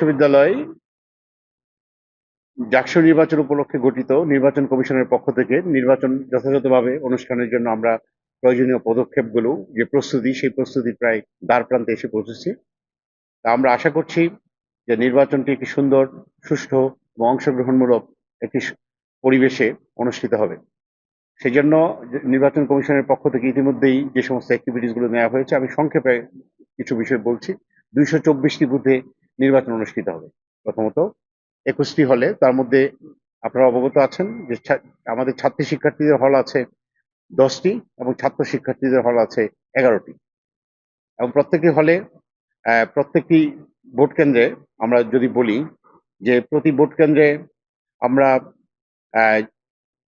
বিশ্ববিদ্যালয় জাকসু নির্বাচন উপলক্ষে গঠিত নির্বাচন কমিশনের পক্ষ থেকে নির্বাচন যথাযথভাবে অনুষ্ঠানের জন্য আমরা প্রয়োজনীয় পদক্ষেপগুলো যে প্রস্তুতি সেই প্রস্তুতি প্রায় দ্বারপ্রান্তে এসে পৌঁছেছি। তা আমরা আশা করছি যে নির্বাচনটি একটি সুন্দর, সুষ্ঠু এবং অংশগ্রহণমূলক একটি পরিবেশে অনুষ্ঠিত হবে। সেই জন্য নির্বাচন কমিশনের পক্ষ থেকে ইতিমধ্যেই যে সমস্ত অ্যাক্টিভিটিসগুলো নেওয়া হয়েছে আমি সংক্ষেপে কিছু বিষয় বলছি। 224টি বুথে নির্বাচন অনুষ্ঠিত হবে। প্রথমত 21টি হলে, তার মধ্যে আপনারা অবগত আছেন যে আমাদের ছাত্রী শিক্ষার্থীদের হল আছে 10টি এবং ছাত্র শিক্ষার্থীদের হল আছে 11টি এবং প্রত্যেকটি হলে প্রত্যেকটি ভোট কেন্দ্রে আমরা যদি বলি যে প্রতি ভোট কেন্দ্রে আমরা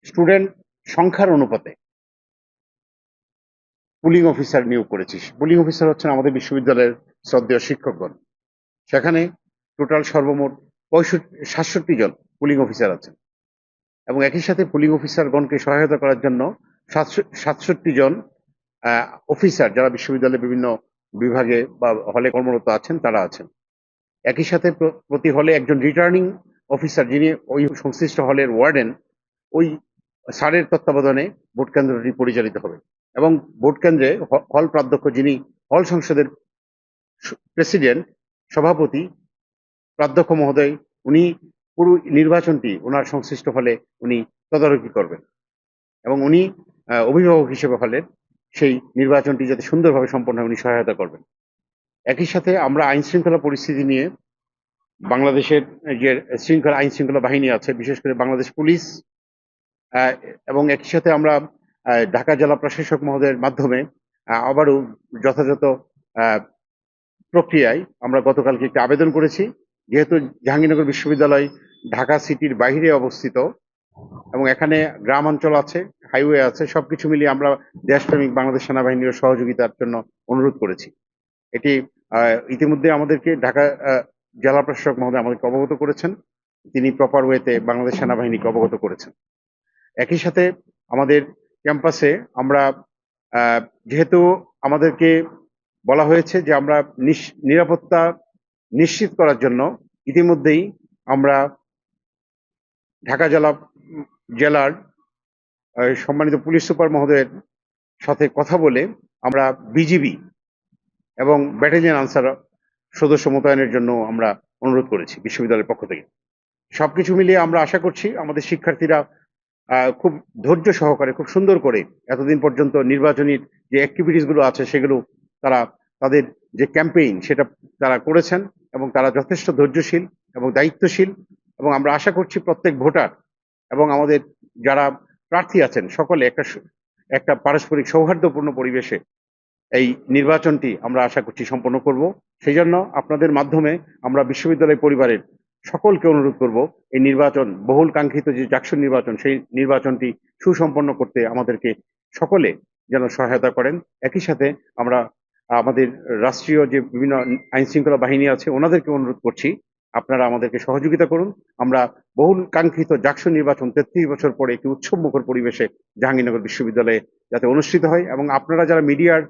স্টুডেন্ট সংখ্যার অনুপাতে পুলিং অফিসার নিয়োগ করেছি। পুলিং অফিসার হচ্ছেন আমাদের বিশ্ববিদ্যালয়ের শ্রদ্ধেয় শিক্ষকগণ। সেখানে টোটাল সর্বমোট 67 জন পুলিং অফিসার আছেন এবং একই সাথে পুলিং অফিসারগণকে সহায়তা করার জন্য 67 জন অফিসার যারা বিশ্ববিদ্যালয়ের বিভিন্ন বিভাগে বা হলে কর্মরত আছেন তারা আছেন। একই সাথে প্রতি হলে একজন রিটার্নিং অফিসার যিনি ওই সংশ্লিষ্ট হলের ওয়ার্ডেন, ওই স্যারের তত্ত্বাবধানে ভোট কেন্দ্রটি পরিচালিত হবে এবং ভোট কেন্দ্রে হল প্রাধ্যক্ষ যিনি হল সংসদের প্রেসিডেন্ট, সভাপতি, প্রাধ্যক্ষ মহোদয়, উনি পুরো নির্বাচনটি ওনার সংশ্লিষ্ট হলে উনি তদারকি করবেন এবং উনি অভিভাবক হিসেবে হলের সেই নির্বাচনটি যাতে সুন্দরভাবে সম্পন্ন হয় উনি সহায়তা করবেন। একই সাথে আমরা আইন শৃঙ্খলা পরিস্থিতি নিয়ে বাংলাদেশের যে আইন শৃঙ্খলা বাহিনী আছে, বিশেষ করে বাংলাদেশ পুলিশ এবং একই সাথে আমরা ঢাকা জেলা প্রশাসক মহোদয়ের মাধ্যমে আবারও যথাযথ প্রক্রিয়ায় আমরা গতকালকে একটি আবেদন করেছি। যেহেতু জাহাঙ্গীরনগর বিশ্ববিদ্যালয় ঢাকা সিটির বাইরে অবস্থিত এবং এখানে গ্রাম অঞ্চল আছে, হাইওয়ে আছে, সবকিছু মিলিয়ে আমরা দেশপ্রেমিক বাংলাদেশ সেনাবাহিনীর সহযোগিতার জন্য অনুরোধ করেছি। এটি ইতিমধ্যে আমাদেরকে ঢাকা জেলা প্রশাসক মহোদয় আমাদেরকে অবগত করেছেন, তিনি প্রপার ওয়েতে বাংলাদেশ সেনাবাহিনীকে অবগত করেছেন। একই সাথে আমাদের ক্যাম্পাসে আমরা যেহেতু আমাদেরকে বলা হয়েছে যে আমরা নিরাপত্তা নিশ্চিত করার জন্য ইতিমধ্যেই আমরা ঢাকা জেলার সম্মানিত পুলিশ সুপার মহোদয়ের সাথে কথা বলে আমরা বিজিবি এবং ব্যাটালিয়ন আনসার সদস্য মোতায়েনের জন্য আমরা অনুরোধ করেছি বিশ্ববিদ্যালয়ের পক্ষ থেকে। সবকিছু মিলিয়ে আমরা আশা করছি আমাদের শিক্ষার্থীরা খুব ধৈর্য সহকারে খুব সুন্দর করে এতদিন পর্যন্ত নির্বাচনী যে অ্যাক্টিভিটিসগুলো আছে সেগুলো তাদের যে ক্যাম্পেইন সেটা তারা করেছেন এবং তারা যথেষ্ট ধৈর্যশীল এবং দায়িত্বশীল এবং আমরা আশা করছি প্রত্যেক ভোটার এবং আমাদের যারা প্রার্থী আছেন সকলে একটা পারস্পরিক সৌহার্দ্যপূর্ণ পরিবেশে এই নির্বাচনটি আমরা আশা করছি সম্পন্ন করব। সেই জন্য আপনাদের মাধ্যমে আমরা বিশ্ববিদ্যালয় পরিবারের সকলকে অনুরোধ করব এই নির্বাচন, বহুল কাঙ্ক্ষিত যে জাকসু নির্বাচন, সেই নির্বাচনটি সুসম্পন্ন করতে আমাদেরকে সকলে যেন সহায়তা করেন। একই সাথে আমরা আমাদের রাষ্ট্রীয় যে বিভিন্ন আইন শৃঙ্খলা বাহিনী আছে ওনাদেরকে অনুরোধ করছি আপনারা আমাদেরকে সহযোগিতা করুন। আমরা বহুল কাঙ্ক্ষিত জাকসু নির্বাচন 33 বছর পরে একটি উৎসবমুখর পরিবেশে জাহাঙ্গীরনগর বিশ্ববিদ্যালয়ে যাতে অনুষ্ঠিত হয় এবং আপনারা যারা মিডিয়ার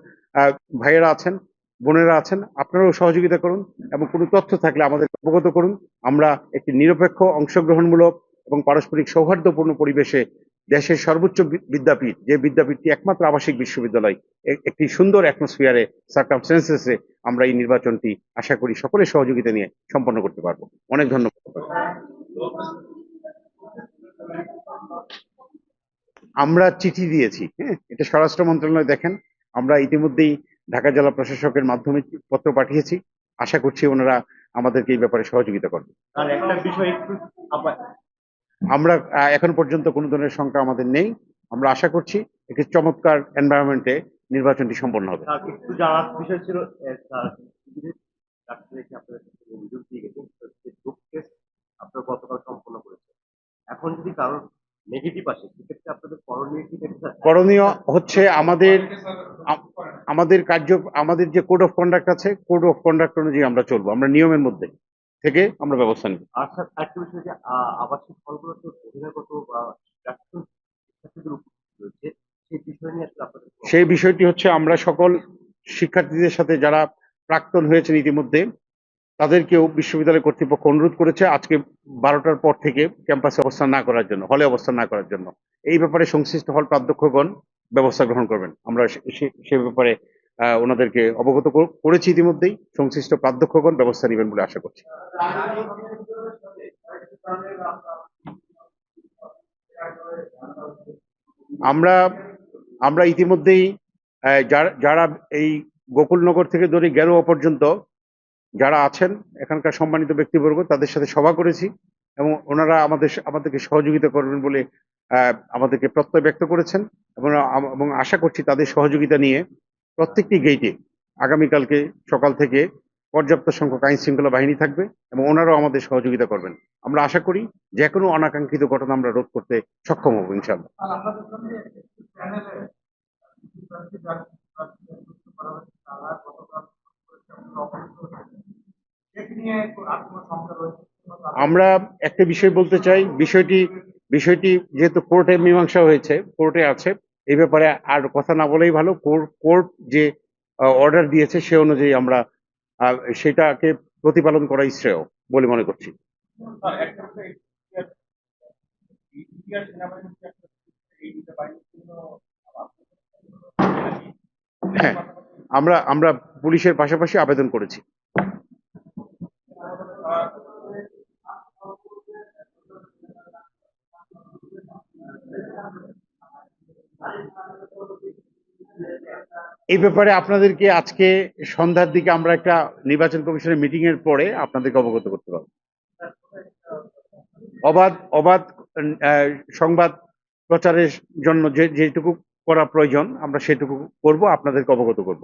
ভাইয়েরা আছেন, বোনেরা আছেন, আপনারাও সহযোগিতা করুন এবং কোনো তথ্য থাকলে আমাদের অবগত করুন। আমরা একটি নিরপেক্ষ, অংশগ্রহণমূলক এবং পারস্পরিক সৌহার্দ্যপূর্ণ পরিবেশে দেশের সর্বোচ্চ বিদ্যাপীঠ, যে বিদ্যাপীঠটি একমাত্র আবাসিক বিশ্ববিদ্যালয়, একটি সুন্দর অ্যাটমসফিয়ারে সার্কামস্টেন্সেসে আমরা এই নির্বাচনটি আশা করি সকলের সহযোগিতা নিয়ে সম্পন্ন করতে পারবো। অনেক ধন্যবাদ। আমরা চিঠি দিয়েছি, হ্যাঁ, এটা স্বরাষ্ট্র মন্ত্রণালয় দেখেন। আমরা ইতিমধ্যেই ঢাকা জেলা প্রশাসকের মাধ্যমে পত্র পাঠিয়েছি। আশা করছি ওনারা আমাদেরকে এই ব্যাপারে সহযোগিতা করবে। আর একটা বিষয় একটু আমরা এখন পর্যন্ত কোনো ধরনের শঙ্কা আমাদের নেই। আমরা আশা করছি একটি চমৎকার এনভায়রনমেন্টে নির্বাচনটি সম্পন্ন হবে। একটু জানার বিষয় ছিল আপনারা গতকাল সম্পন্ন করেছেন। এখন যদি কারোর নেগেটিভ আসে সেক্ষেত্রে আপনাদের করণীয় হচ্ছে আমাদের যে কোড অফ কন্ডাক্ট আছে, কোড অফ কন্ডাক্ট অনুযায়ী আমরা চলবো, আমরা নিয়মের মধ্যে থেকে আমরা ব্যবস্থা নেব। আর স্যার একটা বিষয় যে আবাসিক হলগুলোতে বহিরাগত বা শিক্ষার্থীদের উপস্থিত রয়েছে সেই বিষয় নিয়ে আসলে আপনাদের সেই বিষয়টি হচ্ছে আমরা সকল শিক্ষার্থীদের সাথে যারা প্রাক্তন হয়েছেন ইতিমধ্যে তাদেরকেও বিশ্ববিদ্যালয় কর্তৃপক্ষ অনুরোধ করেছে আজকে 12টার পর থেকে ক্যাম্পাসে অবস্থান না করার জন্য, হলে অবস্থান না করার জন্য। এই ব্যাপারে সংশ্লিষ্ট হল প্রাধ্যক্ষগণ ব্যবস্থা গ্রহণ করবেন। আমরা সে ব্যাপারে ওনাদেরকে অবগত করেছি ইতিমধ্যেই। সংশ্লিষ্ট প্রাধ্যক্ষগণ ব্যবস্থা নেবেন বলে আশা করছি। আমরা আমরা ইতিমধ্যেই যারা এই গোকুলনগর থেকে ধরে গেরুয়া পর্যন্ত যারা আছেন এখানকার সম্মানিত ব্যক্তিবর্গ তাদের সাথে সভা করেছি এবং ওনারা আমাদেরকে সহযোগিতা করবেন বলে আমাদেরকে প্রত্যয় ব্যক্ত করেছেন এবং আশা করছি তাদের সহযোগিতা নিয়ে প্রত্যেকটি গেইটে আগামীকালকে সকাল থেকে পর্যাপ্ত সংখ্যক আইন শৃঙ্খলা বাহিনী থাকবে এবং ওনারাও আমাদের সহযোগিতা করবেন। আমরা আশা করি যে কোনো অনাকাঙ্ক্ষিত ঘটনা আমরা রোধ করতে সক্ষম হব ইনশাআল্লাহ। আমরা একটা বিষয় বলতে চাই, বিষয়টি যেহেতু কোর্টে মীমাংসা হয়েছে, কোর্টে আছে, এই ব্যাপারে আর কথা না বলেই ভালো। কোর্ট যে অর্ডার দিয়েছে সে অনুযায়ী আমরা সেটাকে প্রতিপালন করাই শ্রেয় বলে মনে করছি। হ্যাঁ, আমরা পুলিশের পাশাপাশি আবেদন করেছি। এই ব্যাপারে আপনাদেরকে আজকে সন্ধ্যার দিকে আমরা একটা নির্বাচন কমিশনের মিটিং এর পরে আপনাদেরকে অবগত করতে পারবো। অবাধ সংবাদ প্রচারের জন্য যেটুকু করা প্রয়োজন আমরা সেটুকু করব, আপনাদেরকে অবগত করব।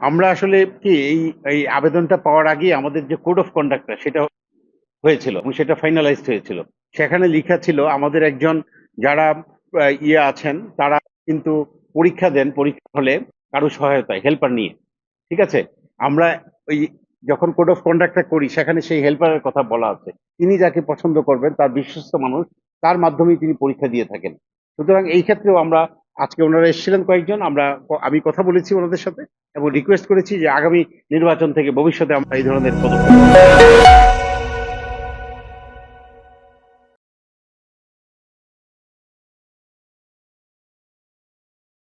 আমরা আসলে কি এই আবেদনটা পাওয়ার আগে আমাদের যে কোড অফ কন্ডাক্টটা সেটা হয়েছিল এবং সেটা ফাইনালাইজড হয়েছিল। সেখানে লেখা ছিল আমাদের একজন যারা আছেন তারা কিন্তু পরীক্ষা দেন, পরীক্ষা হলে কারো সহায়তায় হেল্পার নিয়ে। ঠিক আছে, আমরা ওই যখন কোড অফ কন্ডাক্টটা করি সেখানে সেই হেল্পারের কথা বলা আছে। তিনি যাকে পছন্দ করবেন তার বিশ্বস্ত মানুষ, তার মাধ্যমেই তিনি পরীক্ষা দিয়ে থাকেন। সুতরাং এই ক্ষেত্রেও আমরা আজকে ওনারা এসেছিলেন কয়েকজন, আমি কথা বলেছি ওনাদের সাথে এবং রিকোয়েস্ট করেছি যে আগামী নির্বাচন থেকে ভবিষ্যতে আমরা এই ধরনের পদক্ষেপ